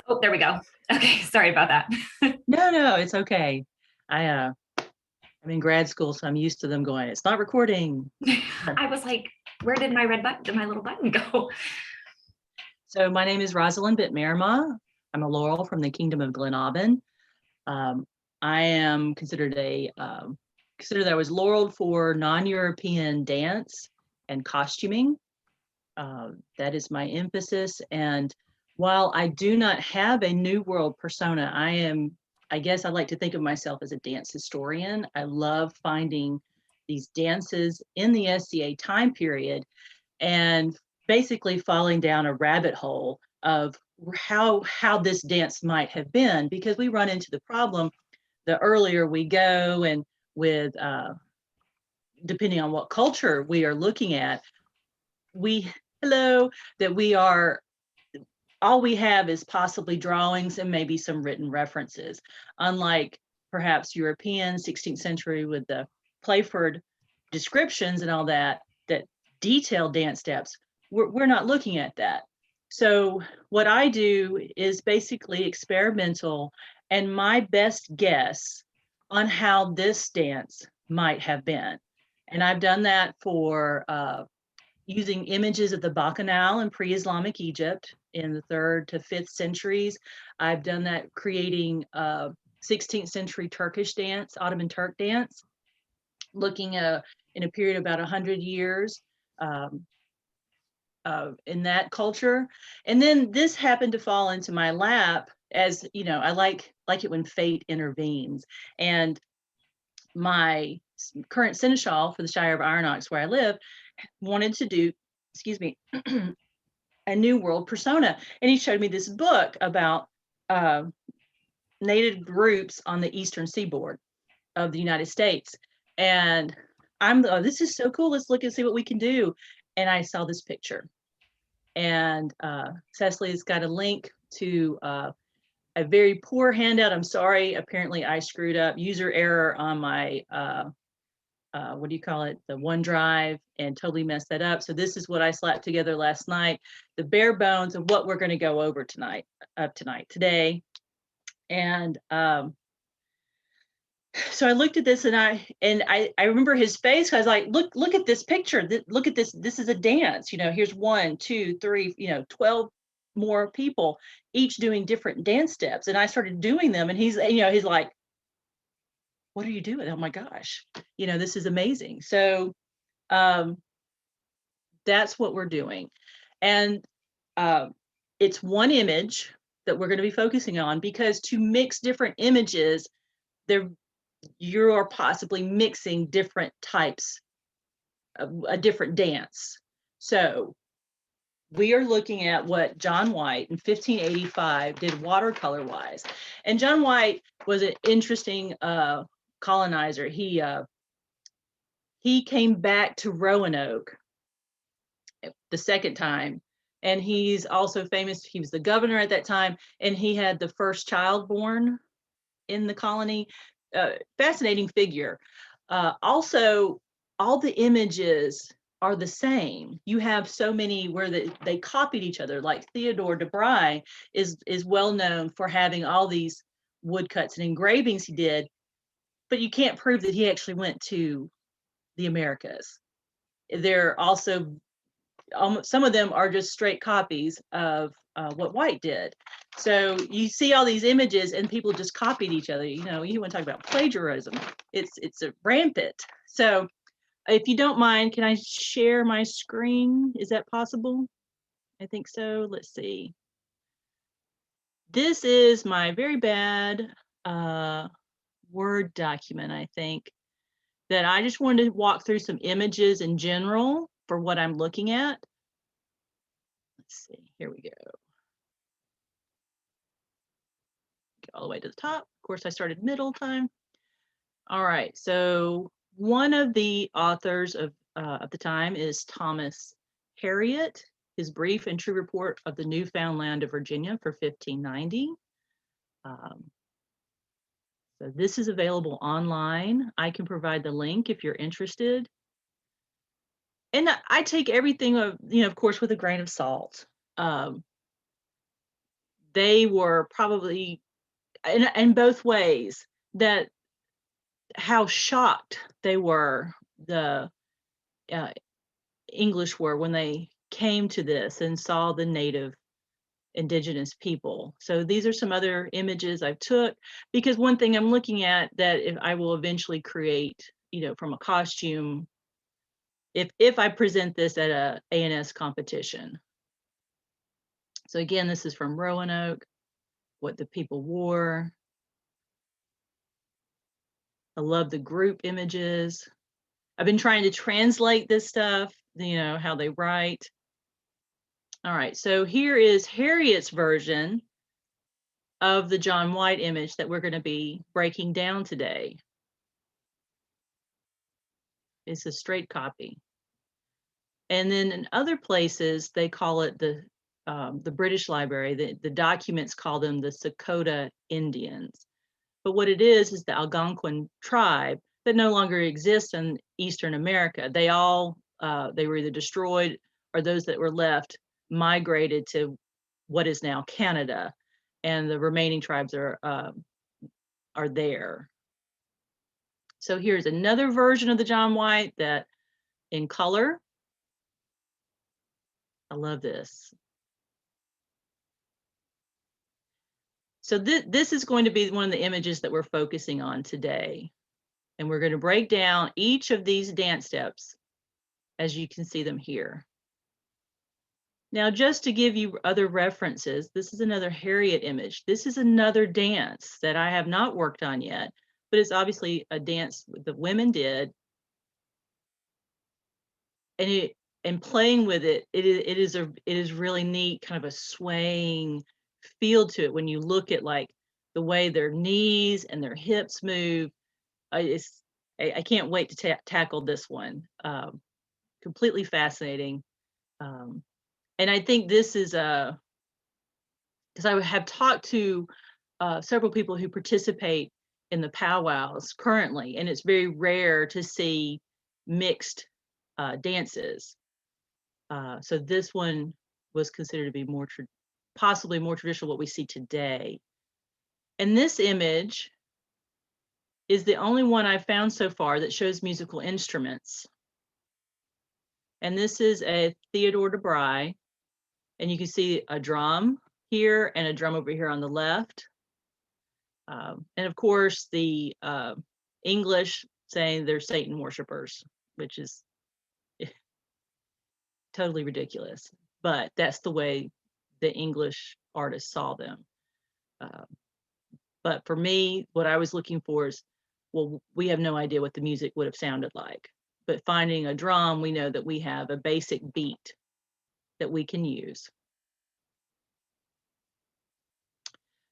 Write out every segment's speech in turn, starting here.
Oh, there we go. Okay, sorry about that. No, it's okay. I'm in grad school, so I'm used to them going, it's not recording. I was like, where did my red button, my little button go? So my name is Rosalind Mihrimah. I'm a Laurel from the Kingdom of Gleann Abhann. I am considered that I was laureled for non-European dance and costuming. That is my emphasis. And while I do not have a New World persona, I guess I like to think of myself as a dance historian. I love finding these dances in the SCA time period and basically falling down a rabbit hole of how this dance might have been, because we run into the problem the earlier we go, and with depending on what culture we are looking at, that we are all we have is possibly drawings and maybe some written references, unlike perhaps European 16th century with the Playford descriptions and all that detailed dance steps. We're not looking at that. So what I do is basically experimental and my best guess on how this dance might have been. And I've done that for using images of the bacchanal in pre-Islamic Egypt in the 3rd to 5th centuries. I've done that creating 16th century Turkish dance, Ottoman Turk dance, looking in a period of about 100 years in that culture. And then this happened to fall into my lap, as you know, I like it when fate intervenes. And my current seneschal for the Shire of Iron Ox, where I live, wanted to do, a New World persona. And he showed me this book about native groups on the eastern seaboard of the United States. And this is so cool. Let's look and see what we can do. And I saw this picture. And Cecily's got a link to a very poor handout. I'm sorry. Apparently I screwed up. User error on my what do you call it, the OneDrive, and totally messed that up. So this is what I slapped together last night, the bare bones of what we're going to go over today. And so I looked at this, and I remember his face. I was like, look at this picture. Look at this. This is a dance. You know, here's 1, 2, 3, 12 more people, each doing different dance steps. And I started doing them, and he's like, what are you doing? Oh my gosh, this is amazing. So that's what we're doing. And it's one image that we're going to be focusing on, because to mix different images, you are possibly mixing different types of a different dance. So we are looking at what John White in 1585 did watercolor wise. And John White was an interesting colonizer. He came back to Roanoke the second time, and he's also famous. He was the governor at that time, and he had the first child born in the colony. Fascinating figure. Also, all the images are the same. You have so many where they copied each other, like Theodore de Bry is well known for having all these woodcuts and engravings he did, but you can't prove that he actually went to the Americas. They're also, some of them are just straight copies of what White did. So you see all these images and people just copied each other. You want to talk about plagiarism. It's a rampant. So if you don't mind, can I share my screen? Is that possible? I think so. Let's see. This is my very bad Word document, I think, that I just wanted to walk through some images in general for what I'm looking at. Let's see, here we go. Get all the way to the top. Of course, I started middle time. All right, so one of the authors of the time is Thomas Harriot, his Brief and True Report of the Newfoundland of Virginia for 1590. So this is available online. I can provide the link if you're interested. And I take everything, of course, with a grain of salt. they were probably in both ways, that how shocked they were, the English were, when they came to this and saw the native indigenous people. So these are some other images I took, because one thing I'm looking at that if I will eventually create, from a costume, if I present this at a ANS competition. So again, this is from Roanoke, what the people wore. I love the group images. I've been trying to translate this stuff, how they write. All right, so here is Harriet's version of the John White image that we're going to be breaking down today. It's a straight copy. And then in other places, they call it the British Library. The documents call them the Sakota Indians. But what it is the Algonquin tribe that no longer exists in Eastern America. They were either destroyed, or those that were left migrated to what is now Canada, and the remaining tribes are there. So here's another version of the John White that in color. I love this. So this is going to be one of the images that we're focusing on today. And we're going to break down each of these dance steps as you can see them here. Now, just to give you other references, this is another Harriet image. This is another dance that I have not worked on yet, but it's obviously a dance the women did. And playing with it, it is really neat, kind of a swaying feel to it when you look at like the way their knees and their hips move. I can't wait to tackle this one. Completely fascinating. And I think this is because I have talked to several people who participate in the powwows currently, and it's very rare to see mixed dances. So this one was considered to be possibly more traditional, what we see today. And this image is the only one I've found so far that shows musical instruments. And this is a Theodore DeBry, and you can see a drum here and a drum over here on the left. And of course, the English saying they're Satan worshipers, which is totally ridiculous. But that's the way the English artists saw them. But for me, what I was looking for is, well, we have no idea what the music would have sounded like. But finding a drum, we know that we have a basic beat that we can use.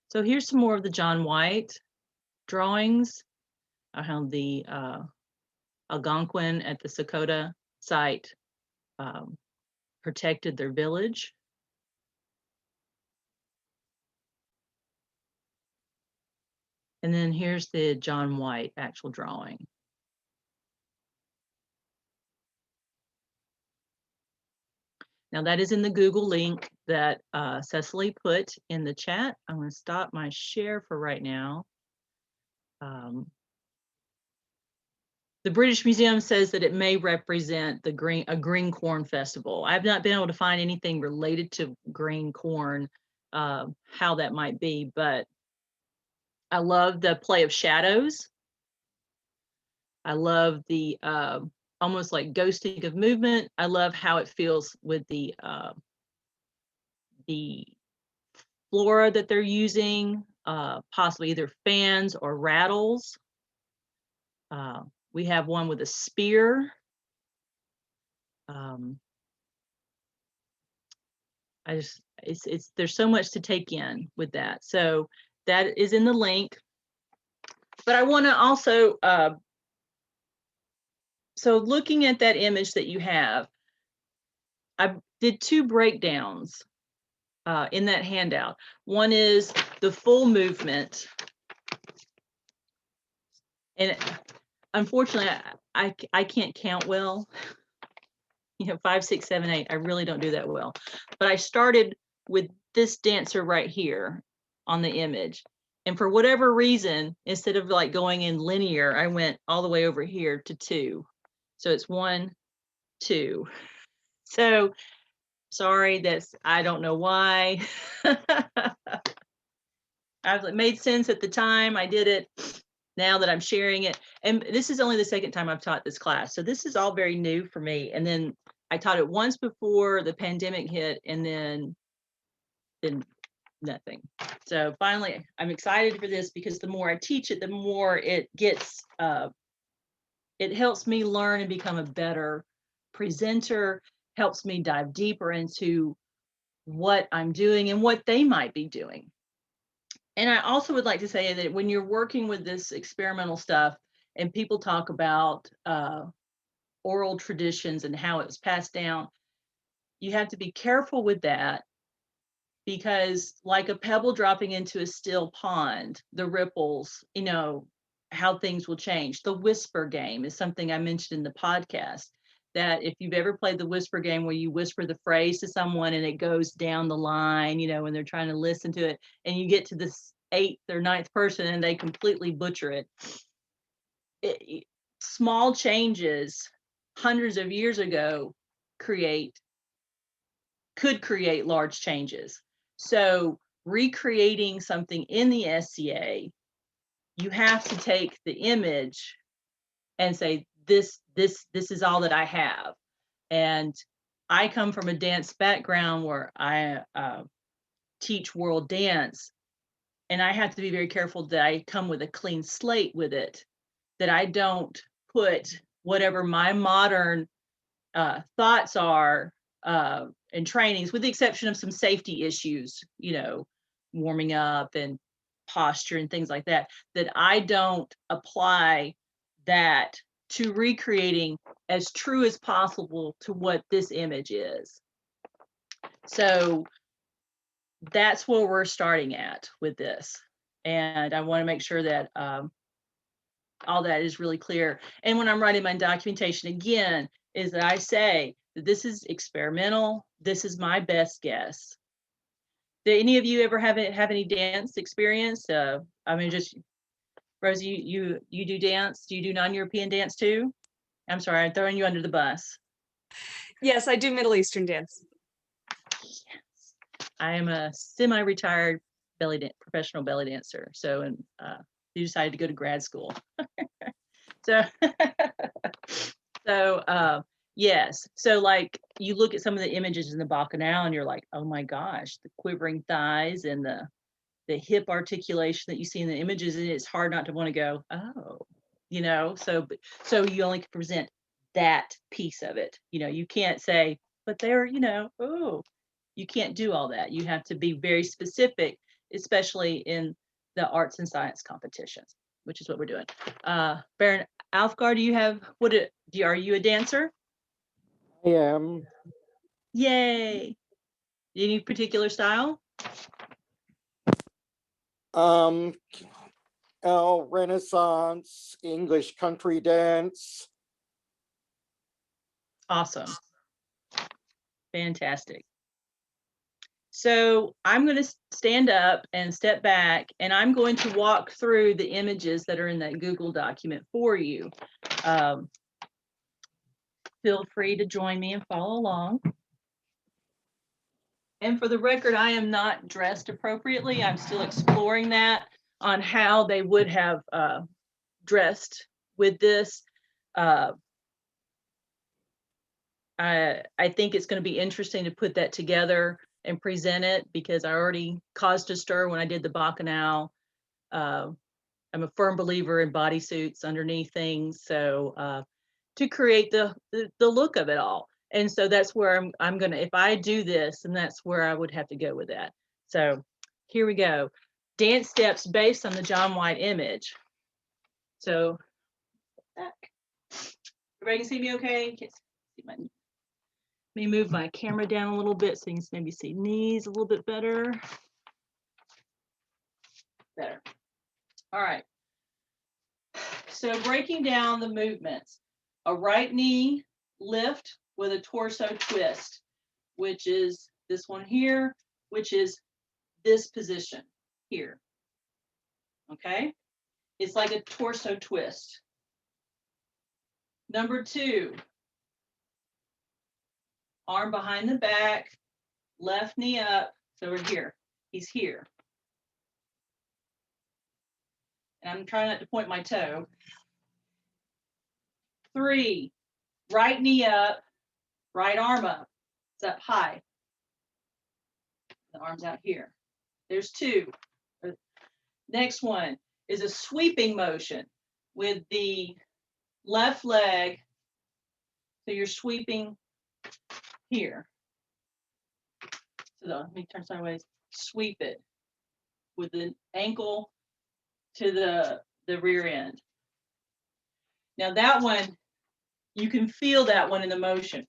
So here's some more of the John White drawings. I have the Algonquin at the Sakota site protected their village. And then here's the John White actual drawing. Now that is in the Google link that Cecily put in the chat. I'm going to stop my share for right now. The British Museum says that it may represent a green corn festival. I've not been able to find anything related to green corn, how that might be, but I love the play of shadows. I love the almost like ghosting of movement. I love how it feels with the flora that they're using, possibly either fans or rattles. We have one with a spear. There's so much to take in with that. So that is in the link. But I want to also, so looking at that image that you have, I did 2 breakdowns in that handout. One is the full movement. And unfortunately, I can't count well. 5, 6, 7, 8. I really don't do that well. But I started with this dancer right here on the image. And for whatever reason, instead of like going in linear, I went all the way over here to 2. So it's 1, 2. So sorry, I don't know why. It made sense at the time I did it. Now that I'm sharing it, and this is only the second time I've taught this class, so this is all very new for me. And then I taught it once before the pandemic hit, and then nothing. So finally, I'm excited for this because the more I teach it, the more it gets, it helps me learn and become a better presenter, helps me dive deeper into what I'm doing and what they might be doing. And I also would like to say that when you're working with this experimental stuff and people talk about oral traditions and how it was passed down, you have to be careful with that, because like a pebble dropping into a still pond, the ripples, how things will change. The whisper game is something I mentioned in the podcast, that if you've ever played the whisper game where you whisper the phrase to someone and it goes down the line, when they're trying to listen to it, and you get to this 8th or 9th person and they completely butcher it. Small changes hundreds of years ago could create large changes. So recreating something in the SCA, you have to take the image and say, this is all that I have. And I come from a dance background where I teach world dance, and I have to be very careful that I come with a clean slate with it, that I don't put whatever my modern thoughts are and trainings, with the exception of some safety issues, warming up and posture and things like that, that I don't apply that to recreating as true as possible to what this image is. So that's where we're starting at with this. And I want to make sure that all that is really clear. And when I'm writing my documentation, again, is that I say that this is experimental. This is my best guess. Did any of you ever have any dance experience? Just Rosie, you do dance? Do you do non-European dance too? I'm sorry, I'm throwing you under the bus. Yes, I do Middle Eastern dance. Yes. I am a semi-retired professional belly dancer. So, and you decided to go to grad school. Yes. So like you look at some of the images in the bacchanal and you're like, oh my gosh, the quivering thighs and the hip articulation that you see in the images, and it's hard not to want to go, oh, so you only can present that piece of it. You can't say, but they're, oh, you can't do all that. You have to be very specific, especially in the arts and science competitions, which is what we're doing. Baron Alfgar, are you a dancer? I am. Yay. Any particular style? Renaissance, English country dance. Awesome. Fantastic. So I'm going to stand up and step back, and I'm going to walk through the images that are in that Google document for you. Feel free to join me and follow along. And for the record, I am not dressed appropriately. I'm still exploring that on how they would have dressed with this. I think it's going to be interesting to put that together and present it, because I already caused a stir when I did the bacchanal. I'm a firm believer in bodysuits underneath things, so to create the look of it all. And so that's where I'm gonna, if I do this, and that's where I would have to go with that. So here we go. Dance steps based on the John White image. So everybody can see me okay? Can't see my, let me move my camera down a little bit so you can maybe see knees a little bit better. Better. All right. So breaking down the movements, a right knee lift with a torso twist, which is this one here, which is this position here. Okay? It's like a torso twist. Number 2, arm behind the back, left knee up. So we're here. He's here. And I'm trying not to point my toe. 3, right knee up, right arm up. It's up high. The arm's out here. There's 2. Next one is a sweeping motion with the left leg. So you're sweeping here. So let me turn sideways. Sweep it with the ankle to the rear end. Now that one, you can feel that one in the motion.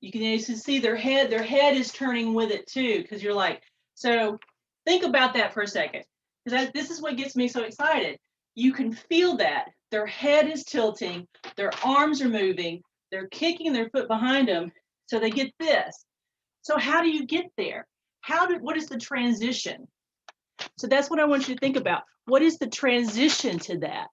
You can see their head is turning with it too, because you're like, so think about that for a second, because this is what gets me so excited. You can feel that their head is tilting, their arms are moving, they're kicking their foot behind them, so they get this. So how do you get there? What is the transition? So that's what I want you to think about. What is the transition to that?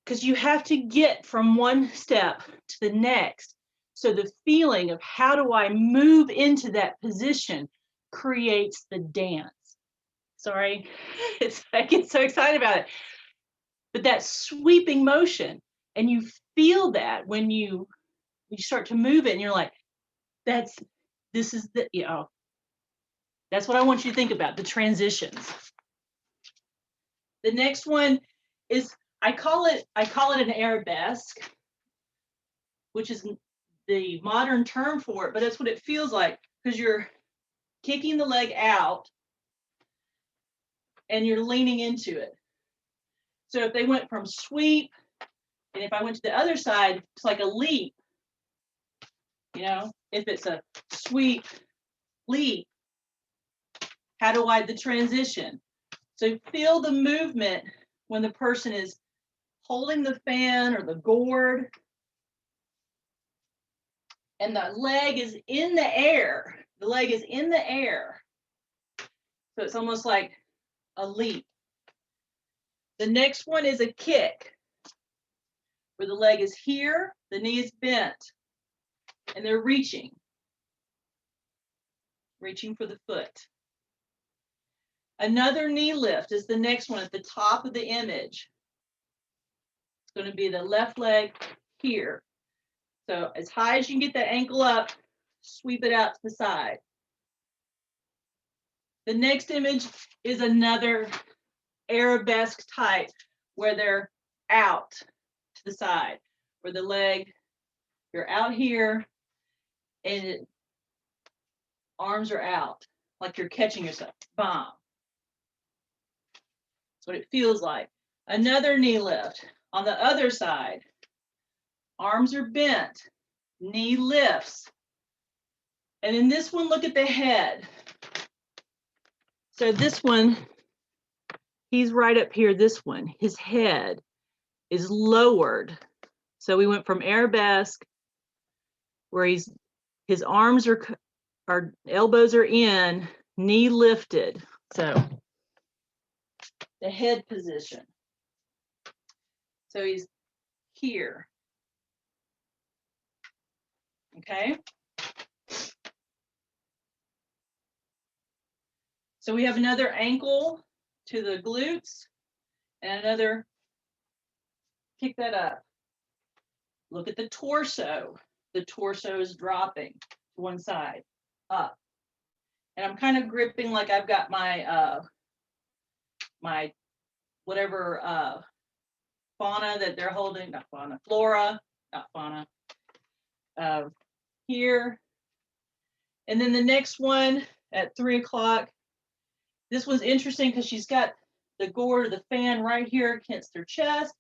Because you have to get from one step to the next. So the feeling of how do I move into that position creates the dance. Sorry, I get so excited about it. But that sweeping motion, and you feel that when you start to move it, and you're like, that's what I want you to think about, the transitions. The next one is, I call it an arabesque, which is the modern term for it, but that's what it feels like, because you're kicking the leg out and you're leaning into it. So if they went from sweep, and if I went to the other side, it's like a leap. If it's a sweep, leap, how do I, the transition? So feel the movement when the person is holding the fan or the gourd, and the leg is in the air. The leg is in the air. So it's almost like a leap. The next one is a kick, where the leg is here, the knee is bent, and they're reaching for the foot. Another knee lift is the next one at the top of the image. It's going to be the left leg here. So as high as you can get that ankle up, sweep it out to the side. The next image is another arabesque type, where they're out to the side, where the leg, you're out here, and arms are out, like you're catching yourself. Bomb. That's what it feels like. Another knee lift. On the other side, arms are bent, knee lifts. And in this one, look at the head. So this one, he's right up here, this one. His head is lowered. So we went from arabesque, where his arms are elbows are in, knee lifted. So the head position. So he's here. Okay. So we have another ankle to the glutes and another, kick that up. Look at the torso. The torso is dropping to one side, up. And I'm kind of gripping like I've got my my whatever fauna that they're holding, not fauna, flora, not fauna, here. And then the next one at 3 o'clock, this was interesting because she's got the gourd, the fan right here against her chest.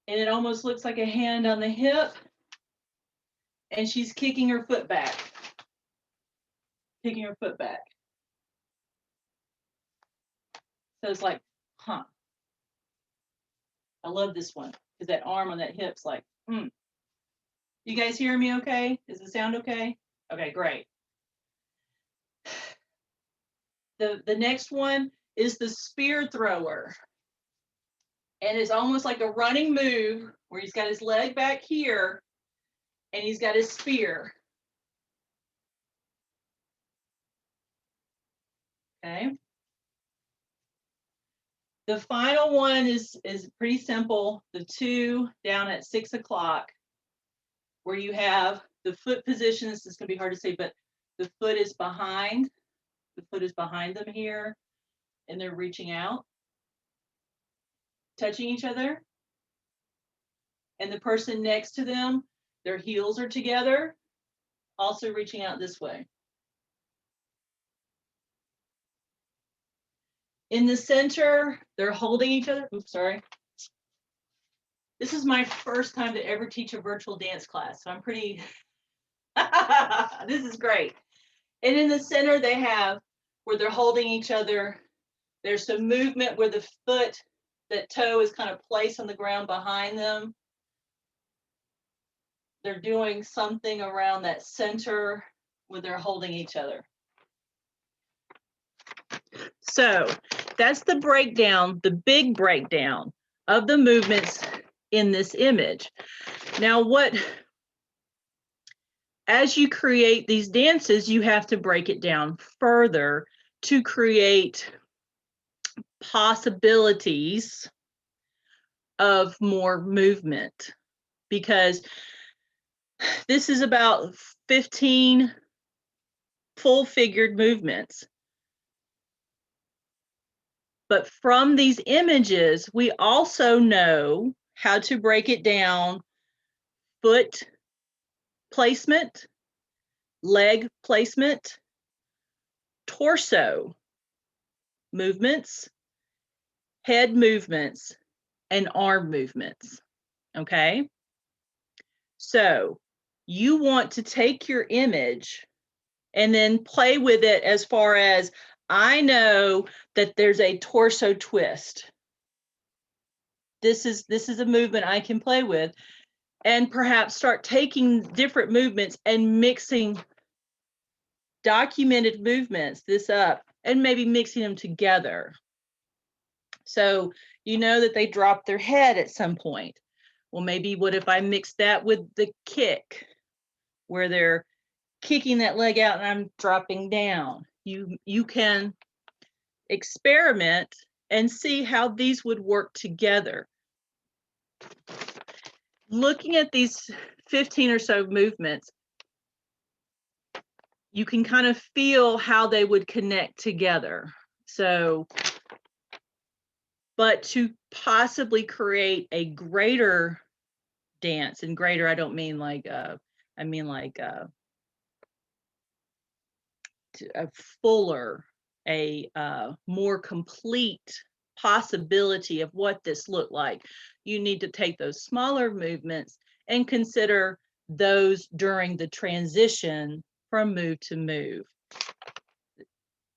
And it almost looks like a hand on the hip. And she's kicking her foot back. Kicking her foot back. So it's like, huh. I love this one, because that arm on that hip's like, You guys hear me okay? Is the sound okay? Okay, great. The next one is the spear thrower. And it's almost like a running move where he's got his leg back here and he's got his spear. Okay. The final one is pretty simple. The 2 down at 6 o'clock, where you have the foot position. This is going to be hard to say, but the foot is behind. The foot is behind them here, and they're reaching out, touching each other. And the person next to them, their heels are together, also reaching out this way. In the center, they're holding each other. Oops, sorry. This is my first time to ever teach a virtual dance class, so I'm pretty, this is great. And in the center, they have where they're holding each other. There's some movement where the foot, that toe is kind of placed on the ground behind them. They're doing something around that center where they're holding each other. So that's the breakdown, the big breakdown of the movements in this image. Now, as you create these dances, you have to break it down further to create possibilities of more movement, because this is about 15 full-figured movements. But from these images, we also know how to break it down: foot placement, leg placement, torso movements, head movements, and arm movements. Okay? So you want to take your image and then play with it as far as, I know that there's a torso twist. This is a movement I can play with, and perhaps start taking different movements and mixing documented movements this up and maybe mixing them together. So you know that they drop their head at some point. Well, maybe what if I mix that with the kick, where they're kicking that leg out and I'm dropping down? You can experiment and see how these would work together. Looking at these 15 or so movements, you can kind of feel how they would connect together. So, but to possibly create a greater dance, and greater, I don't mean like, I mean like a fuller, a more complete possibility of what this looked like, you need to take those smaller movements and consider those during the transition from move to move.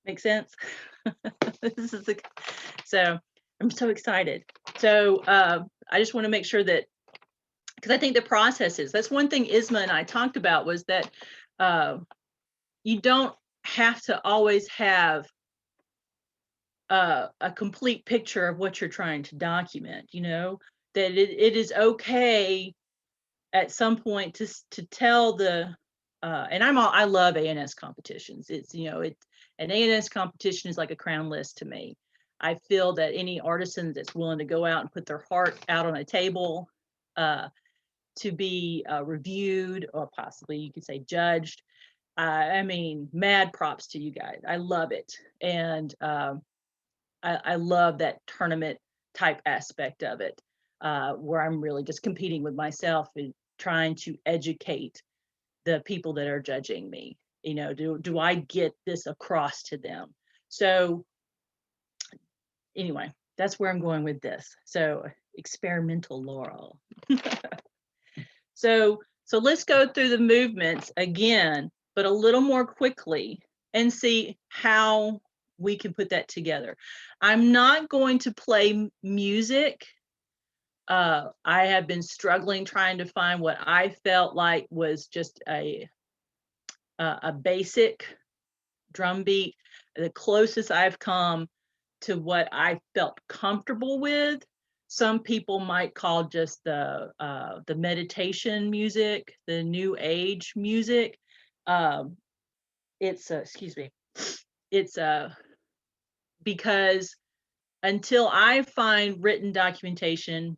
Make sense? This is so I'm so excited. So I just want to make sure that, because I think the processes, that's one thing Isma and I talked about, was that you don't have to always have a complete picture of what you're trying to document, you know, that it is okay at some point to tell the, and I love ANS competitions. It's, you know, an ANS competition is like a crown list to me. I feel that any artisan that's willing to go out and put their heart out on a table to be reviewed, or possibly you could say judged, I mean, mad props to you guys. I love it. And I love that tournament type aspect of it, where I'm really just competing with myself and trying to educate the people that are judging me. You know, do I get this across to them? So anyway, that's where I'm going with this. So experimental Laurel. So let's go through the movements again, but a little more quickly, and see how we can put that together. I'm not going to play music. I have been struggling trying to find what I felt like was just a basic drum beat. the closest I've come to what I felt comfortable with. Some people might call just the meditation music, the new age music. It's excuse me. It's because until I find written documentation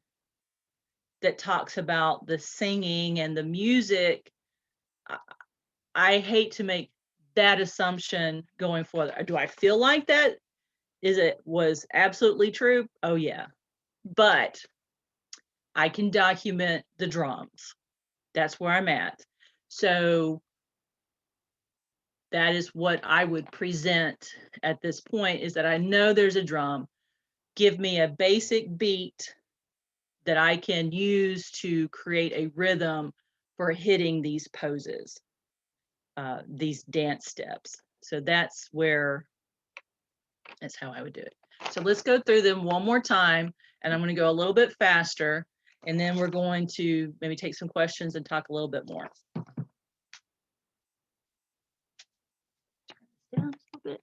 that talks about the singing and the music, I hate to make that assumption going forward. Do I feel like that? Was absolutely true? Oh yeah. But I can document the drums. That's where I'm at. So that is what I would present at this point, is that I know there's a drum. Give me a basic beat that I can use to create a rhythm for hitting these poses, these dance steps. So that's how I would do it. So let's go through them one more time, and I'm going to go a little bit faster, and then we're going to maybe take some questions and talk a little bit more. Turn this down a little bit.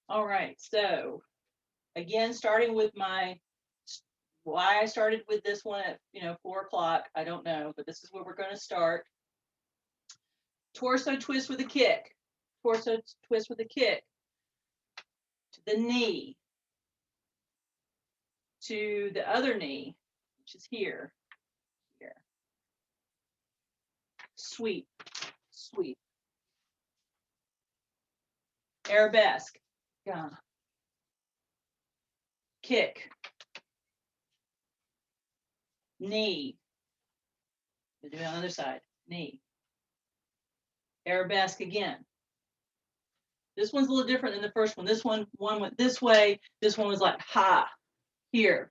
All right, so again, starting with why I started with this one at 4 o'clock, I don't know, but this is where we're going to start. Torso twist with a kick. Torso twist with a kick. To the knee. To the other knee, which is here. Here. Sweep. Sweep. Arabesque. Yeah. Kick. Knee. We'll do it on the other side. Knee. Arabesque again. This one's a little different than the first one. This one went this way. This one was like, ha, here.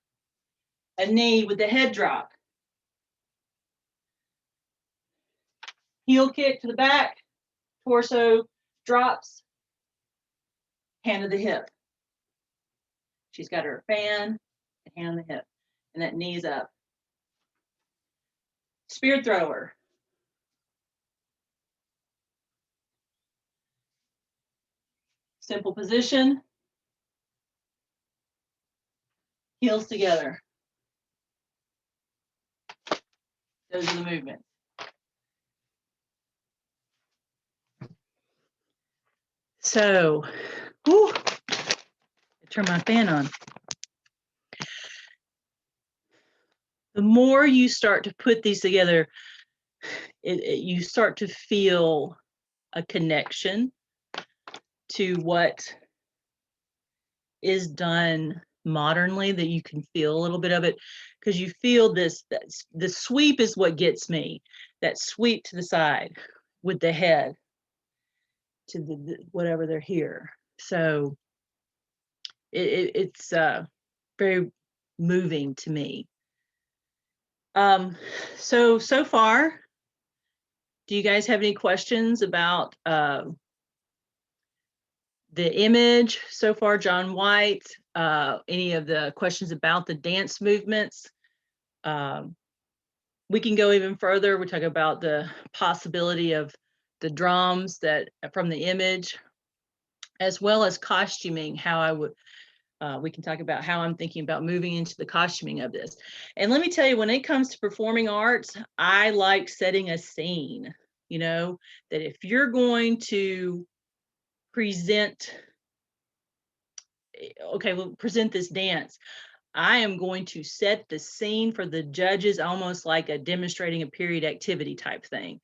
A knee with the head drop. Heel kick to the back. Torso drops. Hand to the hip. She's got her fan and hand on the hip. And that knee's up. Spear thrower. Simple position. Heels together. Those are the movements. So, turn my fan on. The more you start to put these together, you start to feel a connection to what is done modernly, that you can feel a little bit of it, because you feel this, the sweep is what gets me, that sweep to the side with the head to the whatever they're here. So it's very moving to me. So far, do you guys have any questions about the image so far, John White? Any of the questions about the dance movements? We can go even further. We talk about the possibility of the drums that from the image, as well as costuming, how I would, we can talk about how I'm thinking about moving into the costuming of this. And let me tell you, when it comes to performing arts, I like setting a scene, that if you're going to present, okay, we'll present this dance, I am going to set the scene for the judges, almost like a demonstrating a period activity type thing.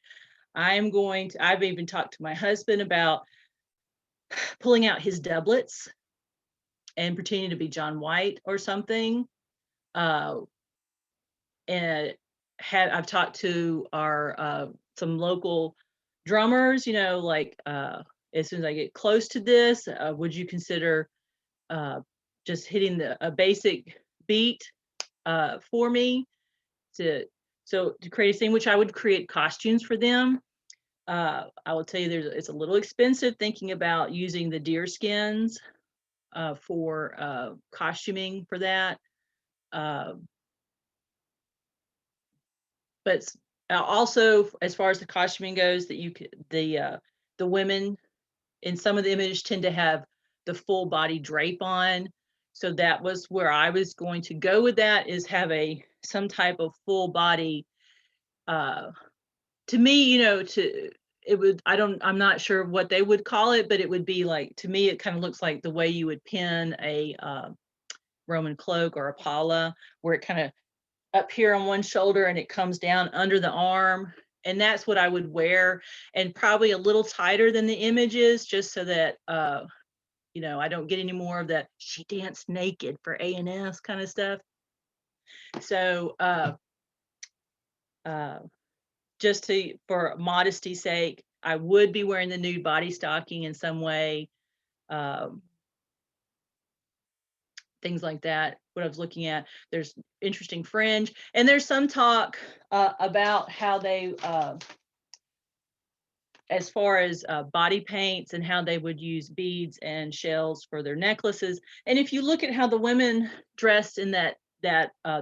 I've even talked to my husband about pulling out his doublets and pretending to be John White or something. And I've talked to our some local drummers, like as soon as I get close to this, would you consider just hitting a basic beat for me to create a scene, which I would create costumes for them. I will tell you, it's a little expensive thinking about using the deer skins for costuming for that. But Also, as far as the costuming goes, that the women in some of the images tend to have the full body drape on. So that was where I was going to go with that, is have some type of full body. To me, I'm not sure what they would call it, but it would be like, to me, it kind of looks like the way you would pin a Roman cloak or a palla, where it kind of up here on one shoulder and it comes down under the arm. And that's what I would wear, and probably a little tighter than the images, just so that I don't get any more of that she danced naked for A&S kind of stuff. So just for modesty's sake, I would be wearing the nude body stocking in some way. Things like that, what I was looking at. There's interesting fringe, and there's some talk about how they, as far as body paints, and how they would use beads and shells for their necklaces. And if you look at how the women dressed in the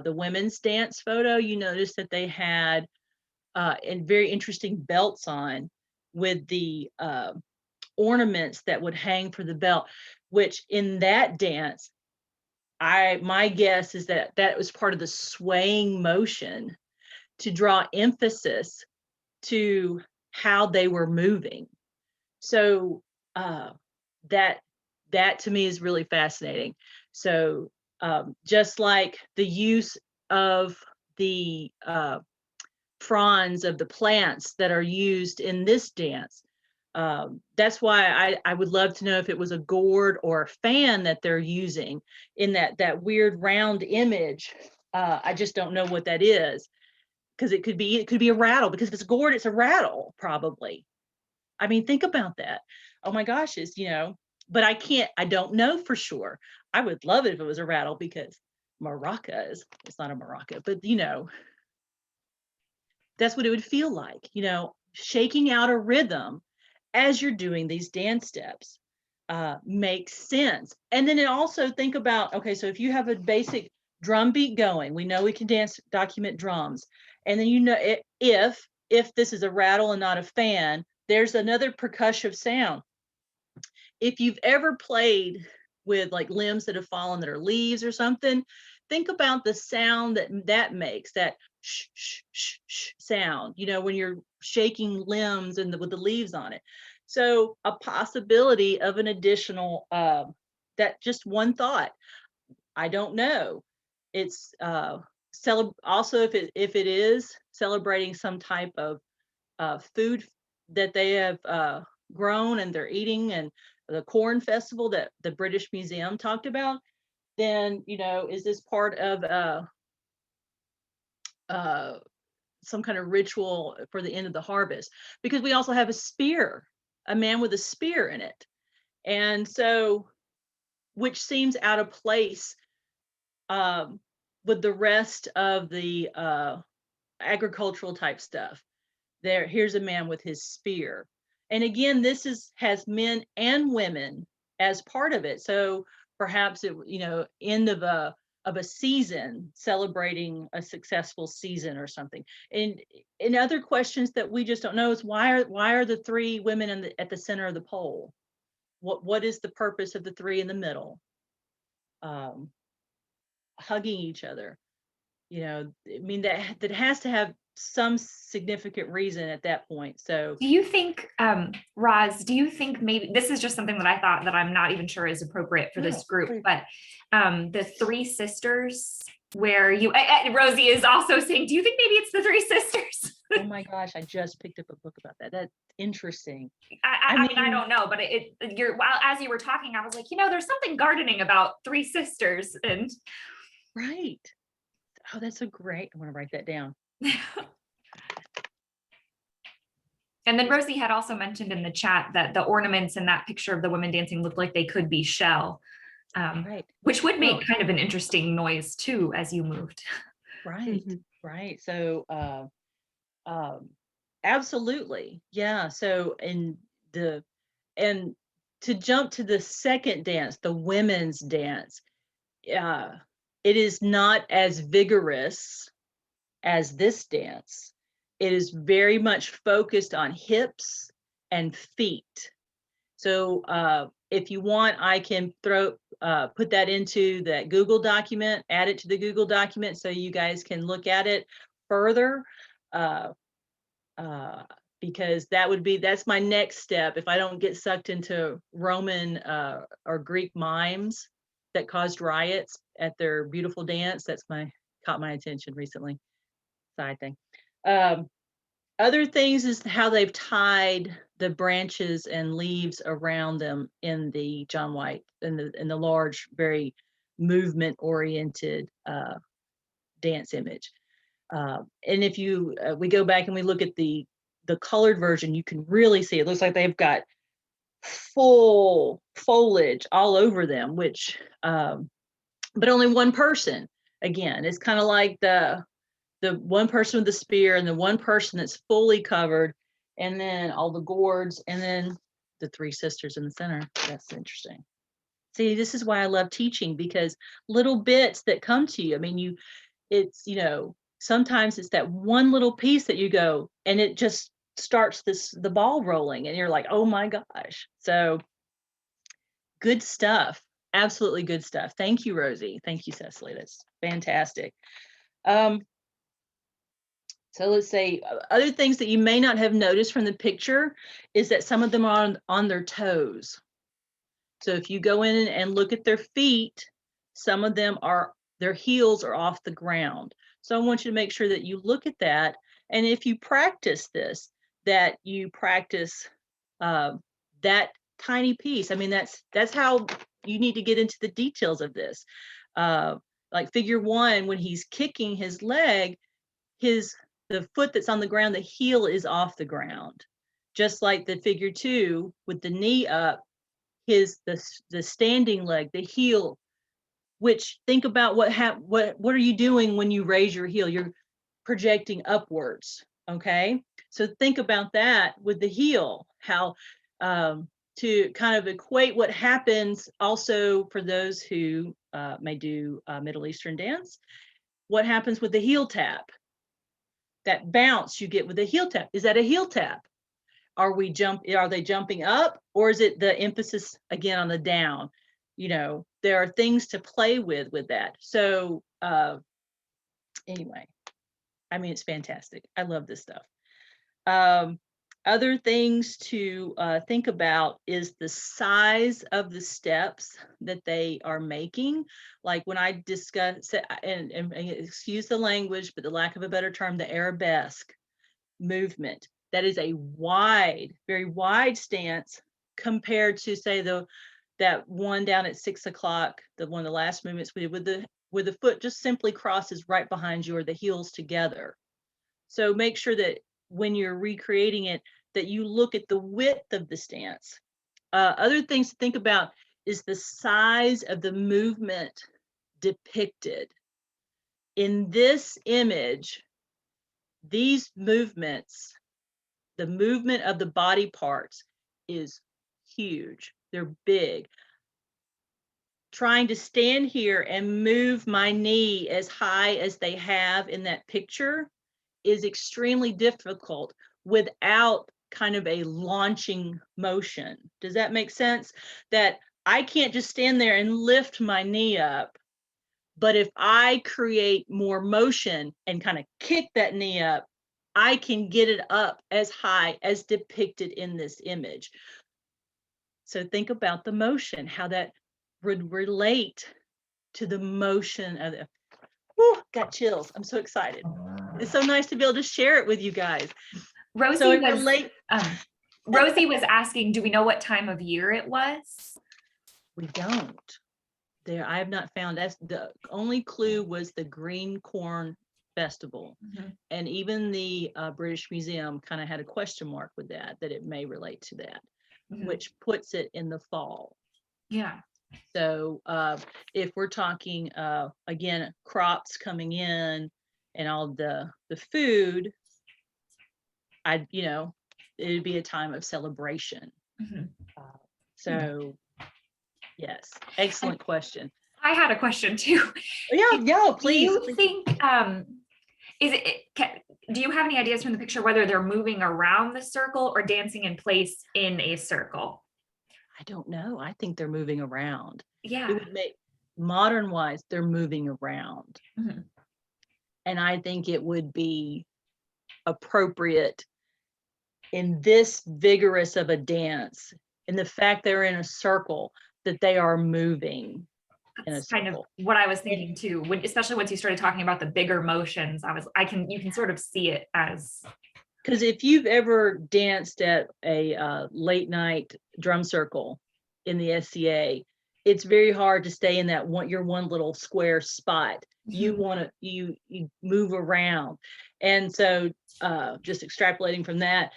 women's dance photo, you notice that they had and very interesting belts on, with the ornaments that would hang for the belt, which in that dance, my guess is that was part of the swaying motion to draw emphasis to how they were moving. So that to me is really fascinating. So just like the use of the fronds of the plants that are used in this dance, that's why I would love to know if it was a gourd or a fan that they're using in that weird round image. I just don't know what that is, because it could be a rattle, because if it's a gourd, it's a rattle probably. I mean, think about that. Oh my gosh, but I don't know for sure. I would love it if it was a rattle, because maracas, it's not a maraca, but that's what it would feel like, shaking out a rhythm as you're doing these dance steps makes sense. And then also think about, okay, so if you have a basic drum beat going, we know we can document drums. And then, if this is a rattle and not a fan, there's another percussive sound. If you've ever played with like limbs that have fallen that are leaves or something, think about the sound that makes, that shh, shh, shh, shh sound, when you're shaking limbs and with the leaves on it. So a possibility of an additional, that just one thought, I don't know. It's also, if it is celebrating some type of food that they have grown and they're eating, and the corn festival that the British Museum talked about, then is this part of some kind of ritual for the end of the harvest? Because we also have a man with a spear in it, and so, which seems out of place with the rest of the agricultural type stuff. Here's a man with his spear, and again, this has men and women as part of it. So perhaps end of a season, celebrating a successful season or something. And other questions that we just don't know is, why are the three women at the center of the pole? What is the purpose of the three in the middle? Hugging each other. I mean, that has to have some significant reason at that point. So do you think, Roz, maybe this is just something that I thought that I'm not even sure is appropriate for this group, but the three sisters, where Rosie is also saying, do you think maybe it's the three sisters? Oh my gosh, I just picked up a book about that. That's interesting. I mean, I don't know, but as you were talking, I was like, there's something gardening about three sisters. And right. Oh, that's I want to write that down. And then Rosie had also mentioned in the chat that the ornaments in that picture of the women dancing looked like they could be shell, right, which would make kind of an interesting noise too as you moved. Right, right. So absolutely, yeah. So and to jump to the second dance, the women's dance, it is not as vigorous as this dance. It is very much focused on hips and feet. So if you want, I can put that into that Google document, add it to the Google document so you guys can look at it further. Because that's my next step. If I don't get sucked into Roman or Greek mimes that caused riots at their beautiful dance, caught my attention recently. Side thing. Other things is how they've tied the branches and leaves around them in the John White, in the large, very movement oriented dance image. And if we go back and we look at the colored version, you can really see it looks like they've got full foliage all over them, which but only one person. Again, it's kind of like the one person with the spear and the one person that's fully covered, and then all the gourds, and then the three sisters in the center. That's interesting. See, this is why I love teaching, because little bits that come to you. I mean, sometimes it's that one little piece that you go, and it just starts the ball rolling, and you're like, oh my gosh. So good stuff. Absolutely good stuff. Thank you, Rosie. Thank you, Cecily. That's fantastic. So let's say other things that you may not have noticed from the picture is that some of them are on their toes. So if you go in and look at their feet, some of them their heels are off the ground. So I want you to make sure that you look at that. And if you practice this, that you practice that tiny piece. I mean, that's how you need to get into the details of this. Like figure 1, when he's kicking his leg, the foot that's on the ground, the heel is off the ground. Just like the figure 2 with the knee up, the standing leg, the heel, which think about what are you doing when you raise your heel? You're projecting upwards, okay? So think about that with the heel, how to kind of equate what happens also for those who may do Middle Eastern dance, what happens with the heel tap. That bounce you get with a heel tap. Is that a heel tap? Are they jumping up, or is it the emphasis again on the down? There are things to play with that. So anyway, I mean, it's fantastic. I love this stuff. Other things to think about is the size of the steps that they are making. Like when I discuss, and excuse the language, but the lack of a better term, the arabesque movement. That is a very wide stance compared to, say, that one down at 6 o'clock, one of the last movements we did, where the foot just simply crosses right behind you, or the heels together. So make sure that when you're recreating it, that you look at the width of the stance. Other things to think about is the size of the movement depicted. In this image, these movements, the movement of the body parts is huge. They're big. Trying to stand here and move my knee as high as they have in that picture is extremely difficult without kind of a launching motion. Does that make sense? That I can't just stand there and lift my knee up, but if I create more motion and kind of kick that knee up, I can get it up as high as depicted in this image. So think about the motion, how that would relate to the motion of the, got chills. I'm so excited. It's so nice to be able to share it with you guys. Rosie was asking, do we know what time of year it was? We don't. I have not found, that's the only clue was the Green Corn Festival. Mm-hmm. And even the British Museum kind of had a question mark with that it may relate to that, mm-hmm. which puts it in the fall. Yeah. So if we're talking, again, crops coming in and all the food, it'd be a time of celebration. Mm-hmm. So yes, excellent question. I had a question too. Yeah, please. Do you think, do you have any ideas from the picture whether they're moving around the circle or dancing in place in a circle? I don't know. I think they're moving around. Yeah. It would make modern wise, they're moving around. Mhm. And I think it would be appropriate in this vigorous of a dance, in the fact they're in a circle, that they are moving in a That's kind of circle. what I was thinking too, when, especially once you started talking about the bigger motions, you can sort of see it as. Because if you've ever danced at a late night drum circle in the SCA, it's very hard to stay in that your one little square spot. You want to, you move around. And so just extrapolating from that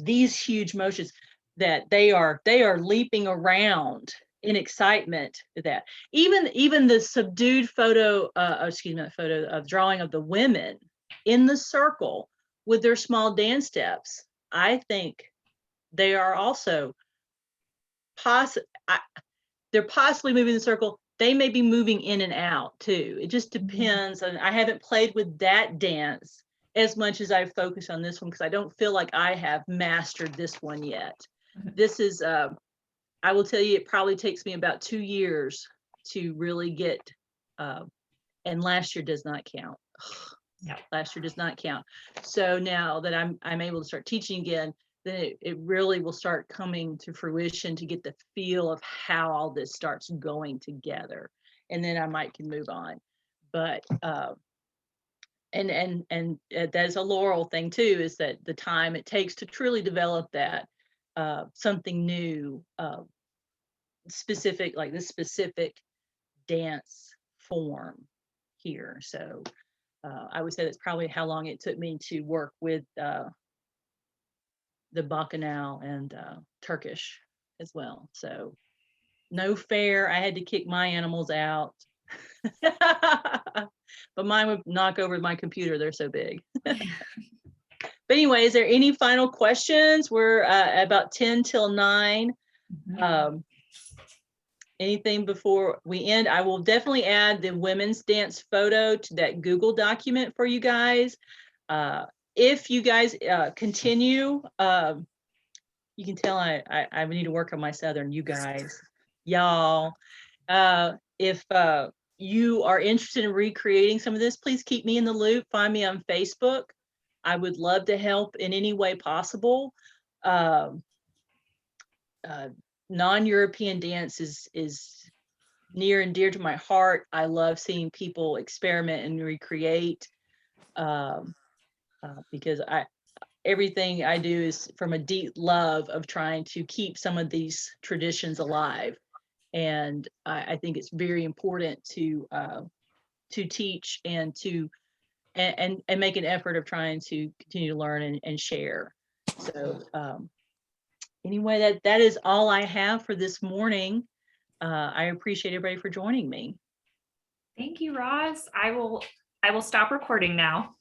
these huge motions, that they are leaping around in excitement to that. Even the subdued photo, drawing of the women in the circle with their small dance steps, I think they are also they're possibly moving the circle. They may be moving in and out too. It just depends. And I haven't played with that dance as much as I've focused on this one, because I don't feel like I have mastered this one yet. This is, I will tell you, it probably takes me about 2 years to really get, and last year does not count. Yeah. Last year does not count. So now that I'm able to start teaching again, then it really will start coming to fruition to get the feel of how all this starts going together. And then I might can move on. But and that's a Laurel thing too, is that the time it takes to truly develop that something new, specific, like this specific dance form here. So I would say that's probably how long it took me to work with the bacchanal and Turkish as well. So no fair. I had to kick my animals out. But mine would knock over my computer. They're so big. But anyway, is there any final questions? We're about 10 till 9. Anything before we end? I will definitely add the women's dance photo to that Google document for you guys. If you guys continue, you can tell I need to work on my Southern, you guys, y'all. If you are interested in recreating some of this, please keep me in the loop. Find me on Facebook. I would love to help in any way possible. Non-European dance is near and dear to my heart. I love seeing people experiment and recreate because everything I do is from a deep love of trying to keep some of these traditions alive. And I think it's very important to teach and to make an effort of trying to continue to learn and share. So anyway, that is all I have for this morning. I appreciate everybody for joining me. Thank you, Roz. I will stop recording now.